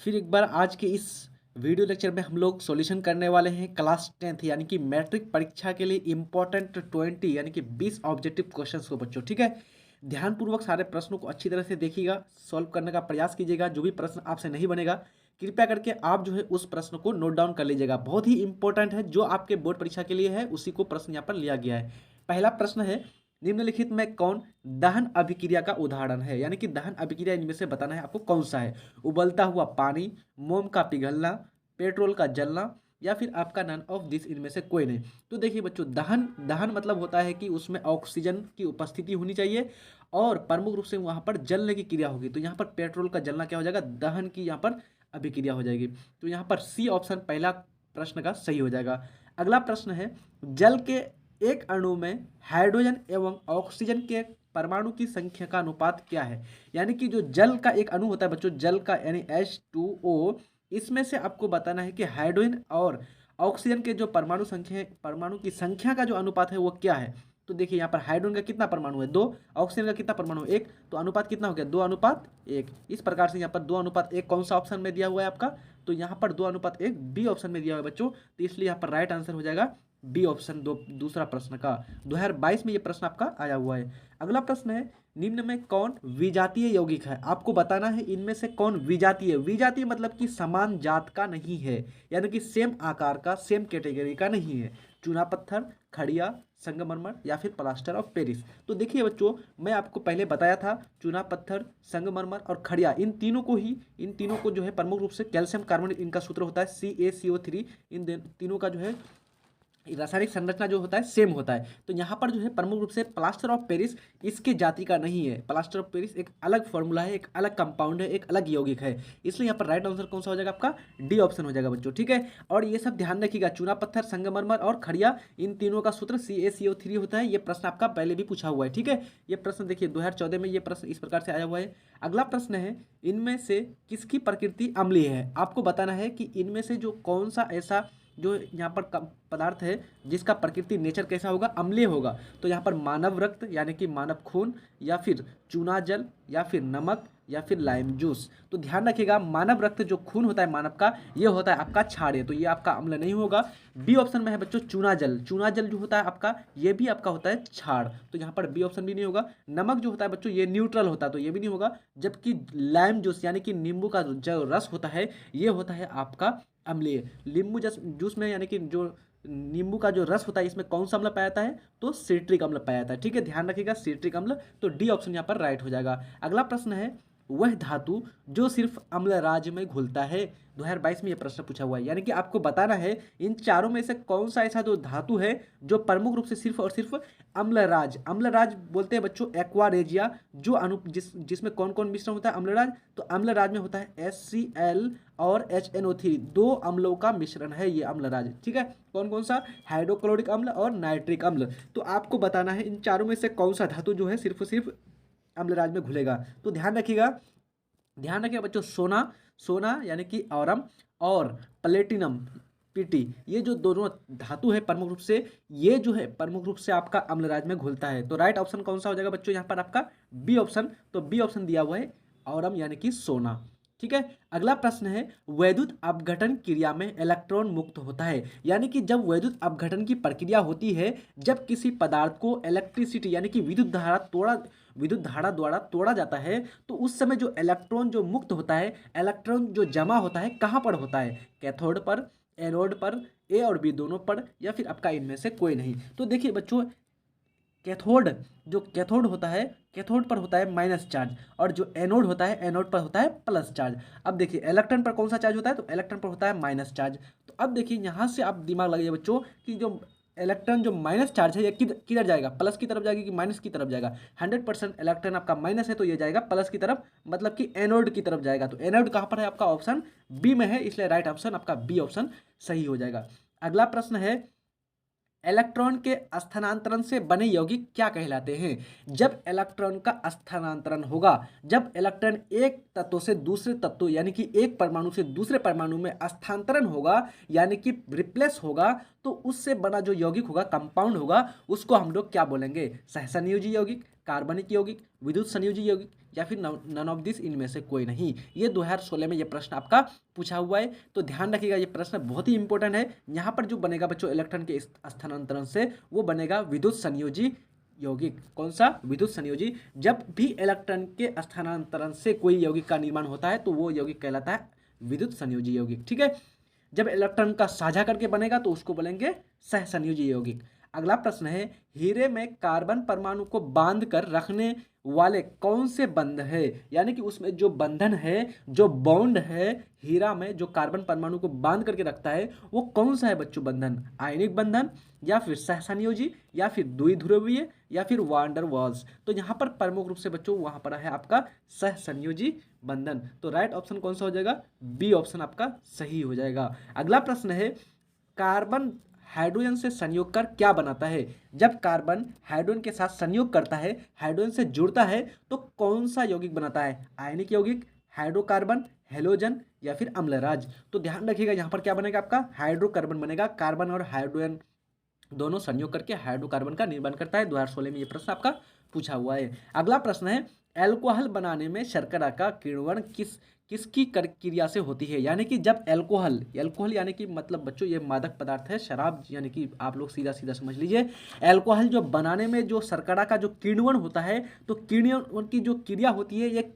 फिर एक बार आज के इस वीडियो लेक्चर में हम लोग सॉल्यूशन करने वाले हैं क्लास 10th यानी कि मैट्रिक परीक्षा के लिए इम्पोर्टेंट 20 यानी कि 20 ऑब्जेक्टिव क्वेश्चंस को बच्चों। ठीक है, ध्यानपूर्वक सारे प्रश्नों को अच्छी तरह से देखिएगा, सॉल्व करने का प्रयास कीजिएगा। जो भी प्रश्न आपसे नहीं बनेगा कृपया करके आप जो है उस प्रश्न को नोट डाउन कर लीजिएगा, बहुत ही इंपॉर्टेंट है। जो आपके बोर्ड परीक्षा के लिए है उसी को प्रश्न यहाँ पर लिया गया है। पहला प्रश्न है, निम्नलिखित में कौन दहन अभिक्रिया का उदाहरण है, यानी कि दहन अभिक्रिया इनमें से बताना है आपको कौन सा है। उबलता हुआ पानी, मोम का पिघलना, पेट्रोल का जलना, या फिर आपका नन ऑफ दिस इनमें से कोई नहीं। तो देखिए बच्चों, दहन दहन मतलब होता है कि उसमें ऑक्सीजन की उपस्थिति होनी चाहिए और प्रमुख रूप से वहां पर जलने की क्रिया होगी। तो यहाँ पर पेट्रोल का जलना क्या हो जाएगा, दहन की यहाँ पर अभिक्रिया हो जाएगी। तो यहाँ पर सी ऑप्शन पहला प्रश्न का सही हो जाएगा। अगला प्रश्न है, जल के एक अणु में हाइड्रोजन एवं ऑक्सीजन के परमाणु की संख्या का अनुपात क्या है। यानी कि जो जल का एक अणु होता है बच्चों, जल का यानी H2O, इसमें से आपको बताना है कि हाइड्रोजन और ऑक्सीजन के जो परमाणु की संख्या का जो अनुपात है वो क्या है। तो देखिए यहाँ पर हाइड्रोजन का कितना परमाणु है, 2, ऑक्सीजन का कितना परमाणु है, 1, तो अनुपात कितना हो गया, 2:1। इस प्रकार से यहाँ पर 2:1 कौन सा ऑप्शन में दिया हुआ है आपका, तो यहाँ पर 2:1 बी ऑप्शन में दिया हुआ है बच्चों। तो इसलिए यहाँ पर राइट आंसर हो जाएगा बी ऑप्शन, दूसरा प्रश्न का 2022 में ये प्रश्न आपका आया हुआ है। अगला प्रश्न है, निम्न में कौन विजातीय यौगिक है। आपको बताना है इनमें से कौन विजातीय, विजातीय मतलब कि समान जात का नहीं है, यानी कि सेम आकार का, सेम कैटेगरी का नहीं है। चूना पत्थर, खड़िया, संगमरमर या फिर प्लास्टर ऑफ पेरिस। तो देखिए बच्चों, मैं आपको पहले बताया था चूना पत्थर, संगमरमर और खड़िया, इन तीनों को जो है प्रमुख रूप से कैल्शियम कार्बोनेट, इनका सूत्र होता है CaCO3। इन तीनों का जो है रासायनिक संरचना जो होता है सेम होता है। तो यहाँ पर जो है प्रमुख रूप से प्लास्टर ऑफ पेरिस इसके जाति का नहीं है। प्लास्टर ऑफ पेरिस एक अलग फॉर्मूला है, एक अलग कंपाउंड है, एक अलग यौगिक है। इसलिए यहाँ पर राइट आंसर कौन सा हो जाएगा, आपका डी ऑप्शन हो जाएगा बच्चों। ठीक है, और ये सब ध्यान रखिएगा, चूना पत्थर, संगमरमर और खड़िया, इन तीनों का सूत्र CaCO3 होता है। ये प्रश्न आपका पहले भी पूछा हुआ है। ठीक है, ये प्रश्न देखिए 2014 में ये प्रश्न इस प्रकार से आया हुआ है। अगला प्रश्न है, इनमें से किसकी प्रकृति अम्लीय है। आपको बताना है कि इनमें से जो कौन सा ऐसा जो यहाँ पर पदार्थ है जिसका प्रकृति नेचर कैसा होगा, अम्लीय होगा। तो यहाँ पर मानव रक्त यानी कि मानव खून, या फिर चूना जल, या फिर नमक, या फिर लाइम जूस। तो ध्यान रखिएगा, मानव रक्त जो खून होता है मानव का, ये होता है आपका क्षारीय, तो ये आपका अम्ल नहीं होगा। बी ऑप्शन में है बच्चों चूना जल, चूना जल जो होता है आपका, ये भी आपका होता है क्षार, तो यहाँ पर बी ऑप्शन भी नहीं होगा। नमक जो होता है बच्चों, ये न्यूट्रल होता है, तो ये भी नहीं होगा। जबकि लाइम जूस यानी कि नींबू का जो रस होता है, ये होता है आपका अम्लीय। नींबू जूस में यानी कि जो नींबू का जो रस होता है, इसमें कौन सा अम्ल पाया जाता है, तो सिट्रिक अम्ल पाया जाता है। ठीक है, ध्यान रखिएगा सिट्रिक अम्ल, तो डी ऑप्शन यहाँ पर राइट हो जाएगा। अगला प्रश्न है, वह धातु जो सिर्फ अम्ल राज्य में घुलता है। 2022 में यह प्रश्न पूछा हुआ है, यानी कि आपको बताना है इन चारों में से कौन सा ऐसा जो धातु है जो प्रमुख रूप से सिर्फ और सिर्फ अम्लराज बोलते हैं बच्चों, एक्वारेजिया, जो जिसमें कौन कौन मिश्रण होता है अम्लराज, तो अम्लराज में होता है HCl और HNO3, 2 अम्लों का मिश्रण है ये अम्लराज। ठीक है, कौन कौन सा, हाइड्रोक्लोरिक अम्ल और नाइट्रिक अम्ल। तो आपको बताना है इन चारों में से कौन सा धातु जो है सिर्फ और सिर्फ अम्लराज में घुलेगा। तो ध्यान रखिएगा बच्चों, सोना यानी कि औरम और प्लेटिनम पीटी, ये जो दोनों धातु है प्रमुख रूप से, ये जो है प्रमुख रूप से आपका अम्लराज में घुलता है। तो राइट ऑप्शन कौन सा हो जाएगा बच्चों, यहाँ पर आपका बी ऑप्शन। तो बी ऑप्शन दिया हुआ है औरम यानी कि सोना। ठीक है, अगला प्रश्न है, वैद्युत अपघटन क्रिया में इलेक्ट्रॉन मुक्त होता है। यानी कि जब वैद्युत अपघटन की प्रक्रिया होती है, जब किसी पदार्थ को इलेक्ट्रिसिटी यानी कि विद्युत धारा द्वारा तोड़ा जाता है, तो उस समय जो इलेक्ट्रॉन जो मुक्त होता है, इलेक्ट्रॉन जो जमा होता है कहाँ पर होता है, कैथोड पर, एनोड पर, ए और बी दोनों पर, या फिर आपका इनमें से कोई नहीं। तो देखिए बच्चों, कैथोड होता है, कैथोड पर होता है माइनस चार्ज, और जो एनोड होता है, एनोड पर होता है प्लस चार्ज। अब देखिए इलेक्ट्रॉन पर कौन सा चार्ज होता है, तो इलेक्ट्रॉन पर होता है माइनस चार्ज। तो अब देखिए यहाँ से आप दिमाग लगाइए बच्चों कि जो इलेक्ट्रॉन जो माइनस चार्ज है, ये किधर जाएगा, प्लस की तरफ जाएगा कि माइनस की तरफ जाएगा। 100% इलेक्ट्रॉन आपका माइनस है, तो ये जाएगा प्लस की तरफ, मतलब कि एनोड की तरफ जाएगा। तो एनोड कहाँ पर है, आपका ऑप्शन बी में है, इसलिए राइट ऑप्शन आपका बी ऑप्शन सही हो जाएगा। अगला प्रश्न है, इलेक्ट्रॉन के स्थानांतरण से बने यौगिक क्या कहलाते हैं। जब इलेक्ट्रॉन का स्थानांतरण होगा, जब इलेक्ट्रॉन एक तत्व से दूसरे तत्व यानी कि एक परमाणु से दूसरे परमाणु में स्थानांतरण होगा, यानी कि रिप्लेस होगा, तो उससे बना जो यौगिक होगा, कंपाउंड होगा, उसको हम लोग क्या बोलेंगे, सहसंयोजी यौगिक, कार्बनिक यौगिक, विद्युत संयोजी यौगिक, या फिर नन ऑफ दिस, इनमें से कोई नहीं। ये 2016 में ये प्रश्न आपका पूछा हुआ है, तो ध्यान रखिएगा ये प्रश्न बहुत ही इंपॉर्टेंट है। यहाँ पर जो बनेगा बच्चों इलेक्ट्रॉन के स्थानांतरण से, वो बनेगा विद्युत संयोजी यौगिक। कौन सा? विद्युत संयोजी। जब भी इलेक्ट्रॉन के स्थानांतरण से कोई यौगिक का निर्माण होता है तो वो यौगिक कहलाता है विद्युत संयोजी यौगिक। ठीक है, जब इलेक्ट्रॉन का साझा करके बनेगा तो उसको बोलेंगे सहसंयोजी यौगिक। अगला प्रश्न है, हीरे में कार्बन परमाणु को बांध कर रखने वाले कौन से बंध है, यानी कि उसमें जो बंधन है, जो बॉन्ड है हीरा में, जो कार्बन परमाणु को बांध करके रखता है, वो कौन सा है बच्चों? बंधन आयनिक बंधन, या फिर सहसंयोजी, या फिर द्विध्रुवीय, या फिर वांडर वाल्स। तो यहाँ पर प्रमुख रूप से बच्चों वहां पर है आपका सहसंयोजी बंधन। तो राइट ऑप्शन कौन सा हो जाएगा? बी ऑप्शन आपका सही हो जाएगा। अगला प्रश्न है, कार्बन हाइड्रोजन से संयोग कर क्या बनाता है? जब कार्बन हाइड्रोजन के साथ संयोग करता है, हाइड्रोजन से जुड़ता है, तो कौन सा यौगिक बनाता है? आयनिक यौगिक, हाइड्रोकार्बन, हेलोजन, या फिर अम्लराज। तो ध्यान रखिएगा यहाँ पर क्या बनेगा आपका? हाइड्रोकार्बन बनेगा। कार्बन और हाइड्रोजन दोनों संयोग करके हाइड्रोकार्बन का निर्माण करता है। 2016 में ये प्रश्न आपका पूछा हुआ है। अगला प्रश्न है, एल्कोहल बनाने में शर्करा का किण्वन किसकी क्रिया से होती है? यानी कि जब एल्कोहल यानी कि मतलब बच्चों ये मादक पदार्थ है, शराब, यानी कि आप लोग सीधा सीधा समझ लीजिए। एल्कोहल जो बनाने में जो शर्करा का जो किण्वन होता है, तो किण्वन की जो क्रिया होती है ये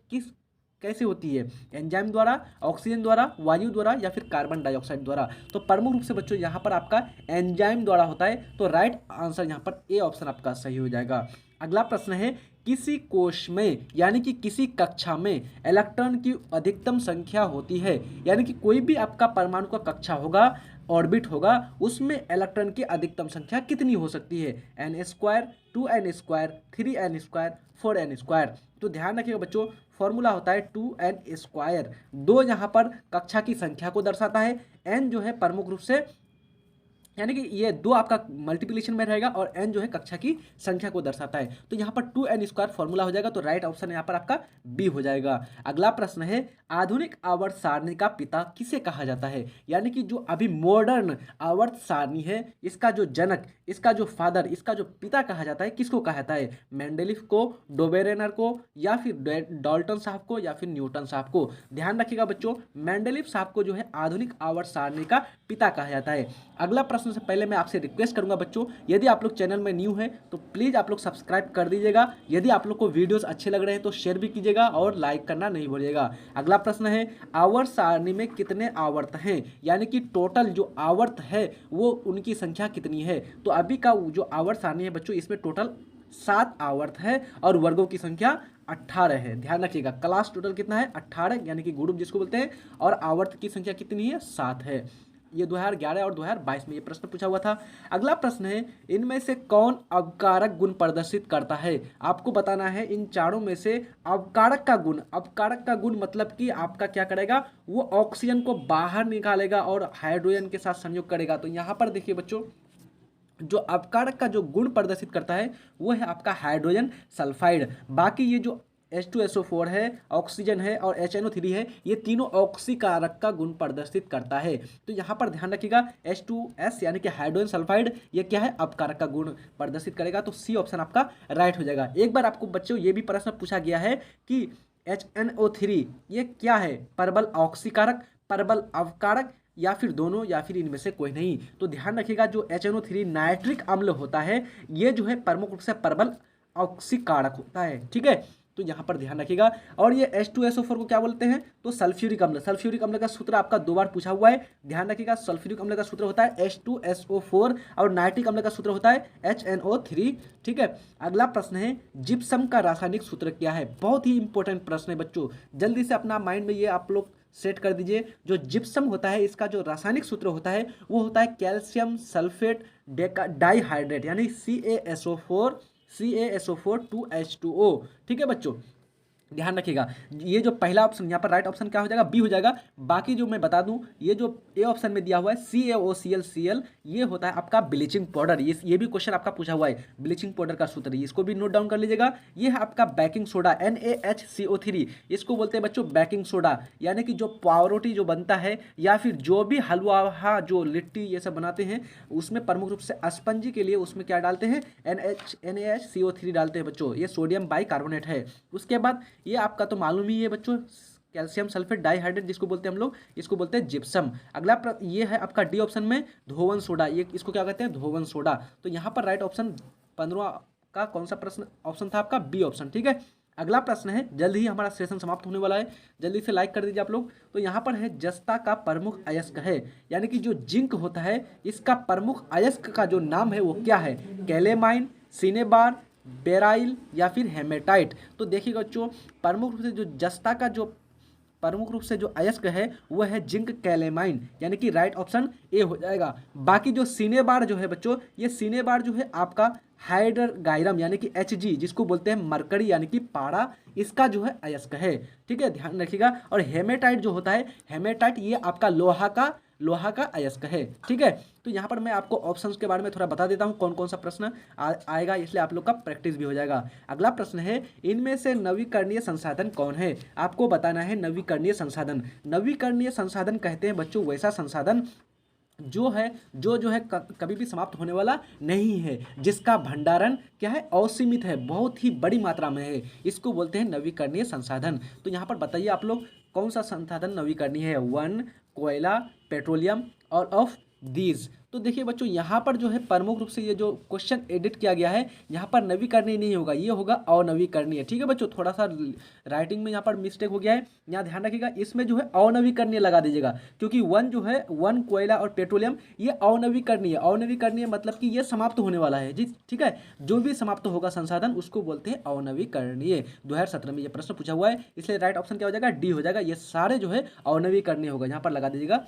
कैसे होती है? एंजाइम द्वारा, ऑक्सीजन द्वारा, वायु द्वारा, या फिर कार्बन डाइऑक्साइड द्वारा। तो प्रमुख रूप से बच्चों यहाँ पर आपका एंजाइम द्वारा होता है। तो राइट आंसर यहाँ पर ए ऑप्शन आपका सही हो जाएगा। अगला प्रश्न है, किसी कोश में यानी कि किसी कक्षा में इलेक्ट्रॉन की अधिकतम संख्या होती है, यानी कि कोई भी आपका परमाणु का कक्षा होगा, ऑर्बिट होगा, उसमें इलेक्ट्रॉन की अधिकतम संख्या कितनी हो सकती है? n², 2n², 3n², 4n²। तो ध्यान रखिएगा बच्चों, फॉर्मूला होता है 2n²। 2 यहाँ पर कक्षा की संख्या को दर्शाता है, n जो है प्रमुख रूप से, यानी कि ये 2 आपका मल्टीप्लिकेशन में रहेगा, और n जो है कक्षा की संख्या को दर्शाता है। तो यहाँ पर 2n² फॉर्मूला हो जाएगा। तो राइट ऑप्शन यहाँ पर आपका बी हो जाएगा। अगला प्रश्न है, आधुनिक आवर्त सारणी का पिता किसे कहा जाता है? यानी कि जो अभी मॉडर्न आवर्त सारणी है, इसका जो जनक, इसका जो फादर, इसका जो पिता कहा जाता है, किसको कहा जाता है? मेंडेलिफ को, डोबेरेनर को, या फिर डाल्टन साहब को, या फिर न्यूटन साहब को। ध्यान रखिएगा बच्चों, मेंडेलिफ साहब को जो है आधुनिक आवर्त सारणी का पिता कहा जाता है। अगला प्रश्न से पहले मैं आपसे रिक्वेस्ट करूंगा बच्चों, यदि आप लोग चैनल में न्यू हैं तो प्लीज आप लोग सब्सक्राइब कर दीजिएगा। यदि आप लोग को वीडियोस अच्छे लग रहे हैं तो शेयर भी कीजिएगा और लाइक करना नहीं भूलिएगा। अगला प्रश्न है, आवर्त सारणी में कितने आवर्त हैं? यानी कि टोटल जो आवर्त है वो उनकी संख्या कितनी है? तो अभी का जो आवर्त सारणी है बच्चों, इसमें टोटल 7 आवर्त है और वर्गों की संख्या 18 है। ध्यान रखिएगा, क्लास टोटल कितना है? 18, यानी कि ग्रुप जिसको बोलते हैं, और आवर्त की संख्या कितनी है? 7 है। ये 2011 और 2022 में ये प्रश्न पूछा हुआ था। अगला प्रश्न है, इनमें से कौन अवकारक गुण प्रदर्शित करता है? आपको बताना है इन चारों में से अवकारक का गुण। अवकारक का गुण मतलब कि आपका क्या करेगा? वो ऑक्सीजन को बाहर निकालेगा और हाइड्रोजन के साथ संयोग करेगा। तो यहाँ पर देखिए बच्चों, जो अवकारक का जो गुण प्रदर्शित करता है वो है आपका हाइड्रोजन सल्फाइड। बाकी ये जो H2SO4 है, ऑक्सीजन है, और HNO3 है, ये तीनों ऑक्सीकारक का गुण प्रदर्शित करता है। तो यहाँ पर ध्यान रखिएगा, H2S यानी कि हाइड्रोजन सल्फाइड, ये क्या है? अपकारक का गुण प्रदर्शित करेगा। तो सी ऑप्शन आपका राइट हो जाएगा। एक बार आपको बच्चों ये भी प्रश्न पूछा गया है कि HNO3 ये क्या है? प्रबल ऑक्सीकारक, प्रबल अवकारक, या फिर दोनों, या फिर इनमें से कोई नहीं। तो ध्यान रखिएगा, जो HNO3 नाइट्रिक अम्ल होता है, ये जो है प्रमुख रूप से प्रबल ऑक्सीकारक होता है। ठीक है, तो यहाँ पर ध्यान रखिएगा। और ये H2SO4 को क्या बोलते हैं? तो सल्फ्यूरिक अम्ल। सल्फ्यूरिक अम्ल का सूत्र आपका 2 बार पूछा हुआ है, ध्यान रखिएगा। सल्फ्यूरिक अम्ल का सूत्र होता है H2SO4, और नाइट्रिक अम्ल का सूत्र होता है HNO3। ठीक है, अगला प्रश्न है, जिप्सम का रासायनिक सूत्र क्या है? बहुत ही इंपॉर्टेंट प्रश्न है बच्चों, जल्दी से अपना माइंड में ये आप लोग सेट कर दीजिए। जो जिप्सम होता है, इसका जो रासायनिक सूत्र होता है वो होता है कैल्शियम सल्फेट डाइहाइड्रेट, यानी CaSO4 2H2O। ठीक है बच्चों, ध्यान रखिएगा। ये जो पहला ऑप्शन यहाँ पर राइट ऑप्शन क्या हो जाएगा? बी हो जाएगा। बाकी जो मैं बता दूं, ये जो ए ऑप्शन में दिया हुआ है CaOClCl, ये होता है आपका ब्लीचिंग पाउडर। ये भी क्वेश्चन आपका पूछा हुआ है, ब्लीचिंग पाउडर का सूत्र, इसको भी नोट डाउन कर लीजिएगा। ये है आपका बेकिंग सोडा, NaHCO3, इसको बोलते हैं बच्चों बेकिंग सोडा। यानी कि जो पावरोटी जो बनता है, या फिर जो भी हलवा, जो लिट्टी ये सब बनाते हैं, उसमें प्रमुख रूप से स्पंजी के लिए उसमें क्या डालते हैं? NaHCO3 डालते हैं बच्चों। ये सोडियम बाइकार्बोनेट है। उसके बाद ये आपका तो मालूम ही है बच्चों, कैल्शियम सल्फेट डाइहाइड्रेट जिसको बोलते हैं हम लोग, इसको बोलते हैं जिप्सम। अगला ये है आपका डी ऑप्शन में धोवन सोडा, ये इसको क्या कहते हैं, धोवन सोडा। तो यहाँ पर राइट ऑप्शन 15 का कौन सा प्रश्न ऑप्शन था आपका, बी ऑप्शन, ठीक है। अगला प्रश्न है, जल्द ही हमारा सेशन समाप्त होने वाला है, जल्दी से लाइक कर दीजिए आप लोग। तो यहाँ पर है जस्ता का प्रमुख अयस्क है, यानी कि जो जिंक होता है इसका प्रमुख अयस्क का जो नाम है वो क्या है, कैलेमाइन, सिनेबार, बेराइल या फिर हेमेटाइट। तो देखिएगा बच्चों, प्रमुख रूप से जो जस्ता का जो प्रमुख रूप से जो अयस्क है वह है जिंक कैलेमाइन, यानी कि राइट ऑप्शन ए हो जाएगा। बाकी जो सिनेबार जो है बच्चों, ये सिनेबार जो है आपका हाइड्रगाइरम यानी कि Hg जिसको बोलते हैं मरकरी यानी कि पारा, इसका जो है अयस्क है, ठीक है, ध्यान रखिएगा। और हेमेटाइट जो होता है, हेमेटाइट ये आपका लोहा का अयस्क है, ठीक है। तो यहाँ पर मैं आपको ऑप्शंस के बारे में थोड़ा बता देता हूँ कौन कौन सा प्रश्न आएगा, इसलिए आप लोग का प्रैक्टिस भी हो जाएगा। अगला प्रश्न है, इनमें से नवीकरणीय संसाधन कौन है, आपको बताना है नवीकरणीय संसाधन। नवीकरणीय संसाधन कहते हैं बच्चों वैसा संसाधन जो है कभी भी समाप्त होने वाला नहीं है, जिसका भंडारण क्या है, असीमित है, बहुत ही बड़ी मात्रा में है, इसको बोलते हैं नवीकरणीय संसाधन। तो यहाँ पर बताइए आप लोग कौन सा संसाधन नवीकरणीय है, वन, कोयला, पेट्रोलियम और ऑफ दीज। तो देखिए बच्चों, यहाँ पर जो है प्रमुख रूप से ये जो क्वेश्चन एडिट किया गया है, यहाँ पर नवीकरणीय नहीं होगा, ये होगा अनवीकरणीय, ठीक है बच्चों। थोड़ा सा राइटिंग में यहाँ पर मिस्टेक हो गया है, यहाँ ध्यान रखिएगा, इसमें जो है अनवीकरणीय लगा दीजिएगा, क्योंकि वन जो है, वन, कोयला और पेट्रोलियम ये अनवीकरणीय, अनवीकरणीय मतलब कि ये समाप्त होने वाला है जी, ठीक है। जो भी समाप्त होगा संसाधन उसको बोलते हैं अनवीकरणीय। 2017 में ये प्रश्न पूछा हुआ है, इसलिए राइट ऑप्शन क्या हो जाएगा, डी हो जाएगा। ये सारे जो है अनवीकरणीय होगा, यहाँ पर लगा दीजिएगा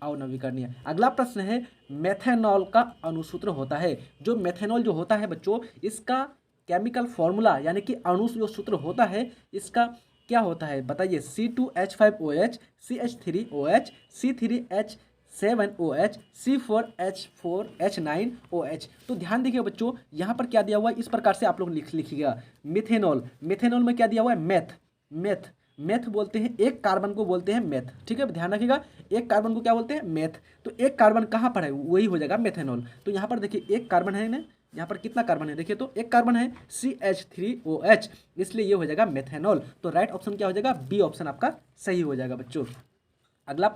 अनवीकरणीय। अगला प्रश्न है, मेथेनॉल का अणुसूत्र होता है, जो मेथेनॉल जो होता है बच्चों, इसका केमिकल फॉर्मूला यानी कि अणु जो सूत्र होता है इसका क्या होता है, बताइए। C2H5OH, CH3OH, C3H7OH, C4H4H9OH। तो ध्यान देखिए बच्चों, यहाँ पर क्या दिया हुआ है, इस प्रकार से आप लोग लिखिएगा। मिथेनॉल, मिथेनॉल में क्या दिया हुआ है, मेथ बोलते हैं, एक कार्बन को बोलते हैं मेथ, ठीक है, ध्यान रखिएगा, एक कार्बन को क्या बोलते हैं, मेथ। तो एक कार्बन कहाँ पर है, वही हो जाएगा मेथेनॉल। तो यहाँ पर देखिए एक कार्बन है ना, यहाँ पर कितना कार्बन है देखिए, तो एक कार्बन है CH3OH, इसलिए ये हो जाएगा मेथेनॉल। तो राइट ऑप्शन क्या हो जाएगा, बी ऑप्शन आपका सही हो जाएगा बच्चों। अगला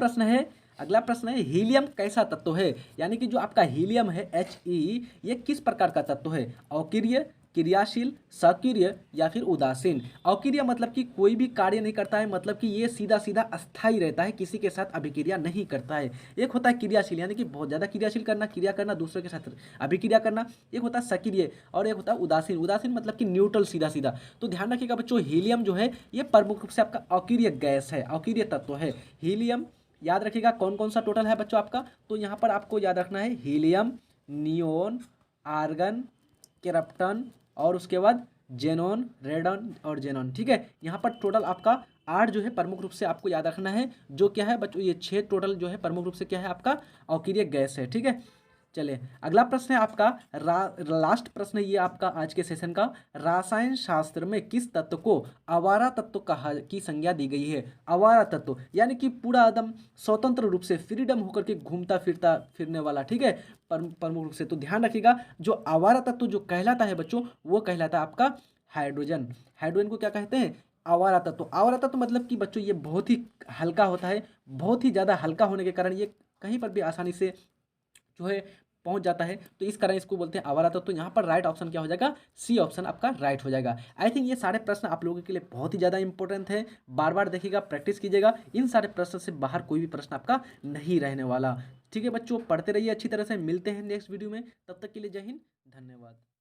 प्रश्न है, हीलियम कैसा तत्व है, यानी कि जो आपका हीलियम है He, ये किस प्रकार का तत्व है, अक्रिय, क्रियाशील, सक्रिय या फिर उदासीन। अक्रिय मतलब कि कोई भी कार्य नहीं करता है, मतलब कि ये सीधा सीधा अस्थायी रहता है, किसी के साथ अभिक्रिया नहीं करता है। एक होता है क्रियाशील, यानी कि बहुत ज़्यादा क्रियाशील करना, क्रिया करना, दूसरे के साथ अभिक्रिया करना। एक होता है सक्रिय और एक होता है उदासीन। उदासीन मतलब कि न्यूट्रल, सीधा सीधा। तो ध्यान रखिएगा बच्चों, हीलियम जो है ये प्रमुख रूप से आपका अक्रिय गैस है, अक्रिय तत्व है हीलियम। याद रखिएगा कौन कौन सा टोटल है बच्चों आपका, तो यहाँ पर आपको याद रखना है हीलियम, नियोन, आर्गन, क्रिप्टन और उसके बाद जेनॉन, रेडन और जेनॉन, ठीक है। यहाँ पर टोटल आपका 8 जो है प्रमुख रूप से आपको याद रखना है, जो क्या है बच्चों, ये 6 टोटल जो है प्रमुख रूप से क्या है आपका अक्रिय गैस है, ठीक है। चलिए अगला प्रश्न है आपका, लास्ट प्रश्न ये आपका आज के सेशन का, रसायन शास्त्र में किस तत्व को आवारा तत्व की संज्ञा दी गई है। आवारा तत्व यानी कि पूरा एकदम स्वतंत्र रूप से फ्रीडम होकर के घूमता फिरने वाला, ठीक है, प्रमुख रूप से। तो ध्यान रखिएगा, जो आवारा तत्व जो कहलाता है बच्चों, वो कहलाता है आपका हाइड्रोजन। हाइड्रोजन को क्या कहते हैं, आवारा तत्व। आवारा तत्व मतलब कि बच्चों ये बहुत ही हल्का होता है, बहुत ही ज़्यादा हल्का होने के कारण ये कहीं पर भी आसानी से जो है पहुंच जाता है, तो इस कारण इसको बोलते हैं आवारा तत्व। तो यहाँ पर राइट ऑप्शन क्या हो जाएगा, सी ऑप्शन आपका राइट हो जाएगा। आई थिंक ये सारे प्रश्न आप लोगों के लिए बहुत ही ज़्यादा इंपॉर्टेंट है, बार बार देखिएगा, प्रैक्टिस कीजिएगा, इन सारे प्रश्न से बाहर कोई भी प्रश्न आपका नहीं रहने वाला, ठीक है बच्चों। पढ़ते रहिए अच्छी तरह से, मिलते हैं नेक्स्ट वीडियो में, तब तक के लिए जय हिंद, धन्यवाद।